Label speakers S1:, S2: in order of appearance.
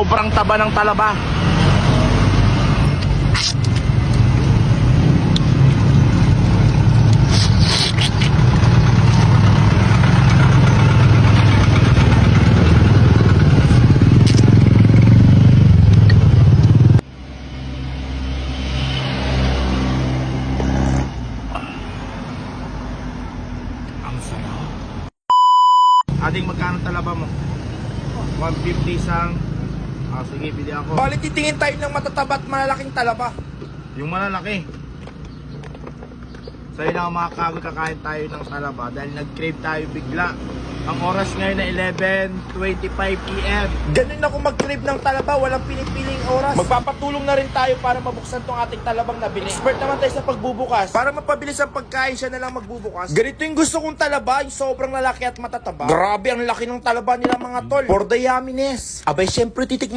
S1: Sobrang taba ng talaba. Ang sarap. Ating magkano talaba mo? 150 isang. Sige, pili ako.
S2: Bali, titingin tayo ng matataba at malalaking talaba.
S1: Yung malalaki. So yun ang mga kagod, kakain tayo ng talaba dahil nag-crave tayo bigla. Ang oras ngayon na 11:25 PM.
S2: Ganun ako mag-crave ng talaba, walang pinipiling oras. Magpapatulong na rin tayo para mabuksan tong ating talabang nabili. Expert naman tayo sa pagbubukas. Para mapabilis ang pagkain, siya na lang magbubukas. Ganito yung gusto kong talaba, yung sobrang lalaki at matataba. Grabe, ang laki ng talaba nila mga tol. For the yumminess. Abay, syempre titik